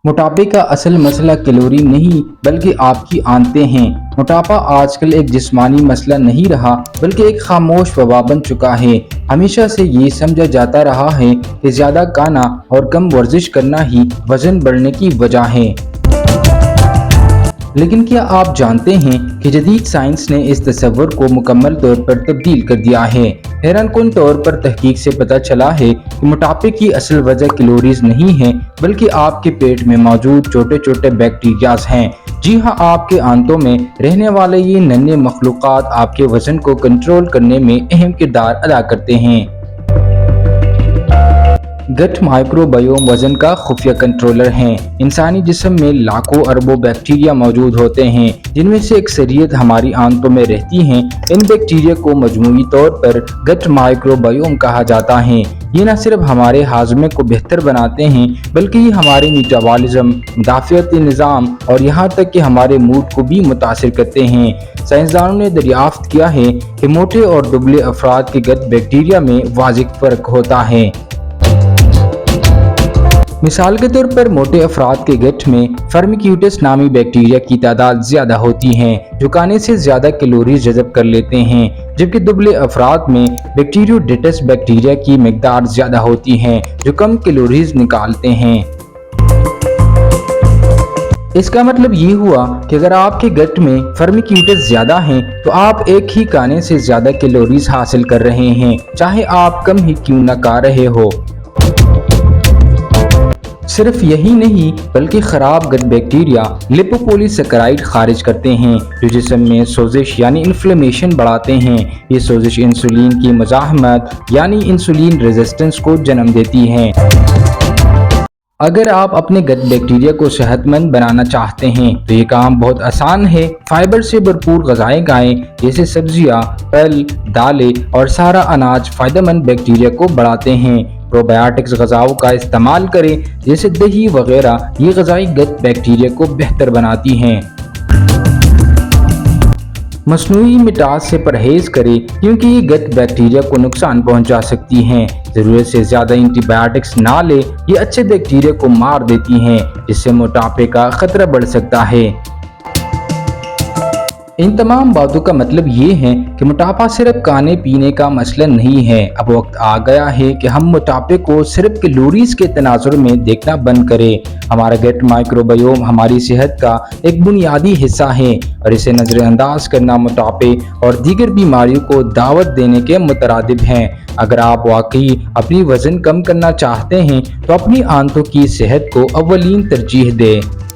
موٹاپے کا اصل مسئلہ کیلوری نہیں بلکہ آپ کی عادتیں ہیں۔ موٹاپا آج کل ایک جسمانی مسئلہ نہیں رہا بلکہ ایک خاموش وبا بن چکا ہے۔ ہمیشہ سے یہ سمجھا جاتا رہا ہے کہ زیادہ کھانا اور کم ورزش کرنا ہی وزن بڑھنے کی وجہ ہے۔ لیکن کیا آپ جانتے ہیں کہ جدید سائنس نے اس تصور کو مکمل طور پر تبدیل کر دیا ہے۔ حیران کن طور پر تحقیق سے پتہ چلا ہے کہ موٹاپے کی اصل وجہ کیلوریز نہیں ہے بلکہ آپ کے پیٹ میں موجود چھوٹے چھوٹے بیکٹیریاز ہیں۔ جی ہاں، آپ کے آنتوں میں رہنے والے یہ ننھے مخلوقات آپ کے وزن کو کنٹرول کرنے میں اہم کردار ادا کرتے ہیں۔ گٹ مائکرو بائیوم وزن کا خفیہ کنٹرولر ہیں۔ انسانی جسم میں لاکھوں اربوں بیکٹیریا موجود ہوتے ہیں جن میں سے اکثریت ہماری آنتوں میں رہتی ہیں۔ ان بیکٹیریا کو مجموعی طور پر گٹ مائکرو بائیوم کہا جاتا ہے۔ یہ نہ صرف ہمارے ہاضمے کو بہتر بناتے ہیں بلکہ یہ ہمارے میٹابولزم، مدافعتی نظام اور یہاں تک کہ ہمارے موڈ کو بھی متاثر کرتے ہیں۔ سائنسدانوں نے دریافت کیا ہے کہ موٹے اور دبلے افراد کے گٹ بیکٹیریا میں واضح فرق ہوتا ہے۔ مثال کے طور پر موٹے افراد کے گٹ میں فرمیکیوٹس نامی بیکٹیریا کی تعداد زیادہ ہوتی ہے جو کھانے سے زیادہ کیلوریز جذب کر لیتے ہیں، جبکہ دبلے افراد میں بیکٹیریوڈیٹس بیکٹیریا کی مقدار زیادہ ہوتی ہے جو کم کیلوریز نکالتے ہیں۔ اس کا مطلب یہ ہوا کہ اگر آپ کے گٹ میں فرمیکیوٹس زیادہ ہیں تو آپ ایک ہی کھانے سے زیادہ کیلوریز حاصل کر رہے ہیں، چاہے آپ کم ہی کیوں نہ کھا رہے ہو۔ صرف یہی نہیں بلکہ خراب گٹ بیکٹیریا لیپوپولی سیکرائڈ خارج کرتے ہیں جو جسم میں سوزش یعنی انفلیمیشن بڑھاتے ہیں۔ یہ سوزش انسولین کی مزاحمت یعنی انسولین ریزسٹنس کو جنم دیتی ہے۔ اگر آپ اپنے گٹ بیکٹیریا کو صحت مند بنانا چاہتے ہیں تو یہ کام بہت آسان ہے۔ فائبر سے بھرپور غذائیں کھائیں جیسے سبزیاں، پھل، دالیں اور سارا اناج فائدہ مند بیکٹیریا کو بڑھاتے ہیں۔ پروبایوٹکس غذاؤں کا استعمال کریں جیسے دہی وغیرہ، یہ غذائی گٹ بیکٹیریا کو بہتر بناتی ہیں۔ مصنوعی مٹاس سے پرہیز کریں کیونکہ یہ گٹ بیکٹیریا کو نقصان پہنچا سکتی ہیں۔ ضرورت سے زیادہ اینٹی بایوٹکس نہ لیں، یہ اچھے بیکٹیریا کو مار دیتی ہیں جس سے موٹاپے کا خطرہ بڑھ سکتا ہے۔ ان تمام باتوں کا مطلب یہ ہے کہ موٹاپا صرف کھانے پینے کا مسئلہ نہیں ہے۔ اب وقت آ گیا ہے کہ ہم موٹاپے کو صرف کیلوریز کے تناظر میں دیکھنا بند کریں۔ ہمارا گٹ مائکرو بائیوم ہماری صحت کا ایک بنیادی حصہ ہے اور اسے نظر انداز کرنا موٹاپے اور دیگر بیماریوں کو دعوت دینے کے مترادف ہے۔ اگر آپ واقعی اپنی وزن کم کرنا چاہتے ہیں تو اپنی آنتوں کی صحت کو اولین ترجیح دیں۔